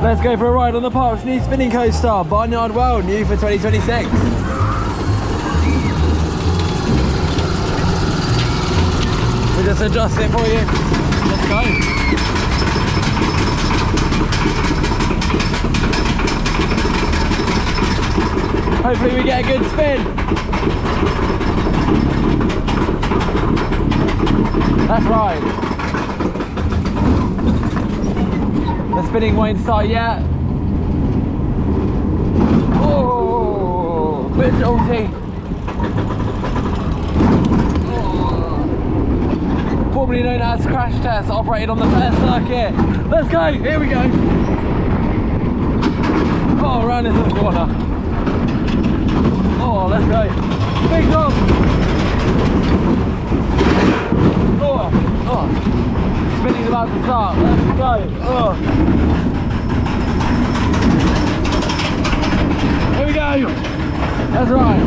Let's go for a ride on the Park's new spinning coaster, Barnyard Whirl, new for 2026. We'll just adjust it for you. Let's go. Hopefully we get a good spin. That's right. The spinning won't start yet. Oh, bit jolty. Formerly known as crash test, operated on the first circuit. Let's go, here we go. Oh, around this little corner. Oh, let's go. Big jump. Oh. Spinning's about to start. Let's go. Oh. Here we go. That's right.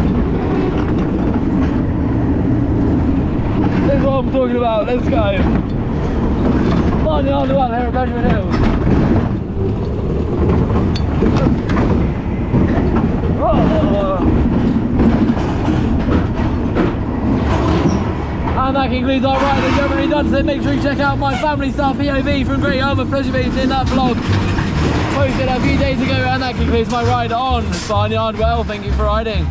This is what I'm talking about. Let's go. Barnyard Whirl here at Pleasurewood Hills. Oh. And that concludes our ride at Yarmouth done. So make sure you check out my family style POV from Great Yarmouth Pleasure Beach in that vlog posted a few days ago. And that concludes my ride on Barnyard Whirl. Thank you for riding.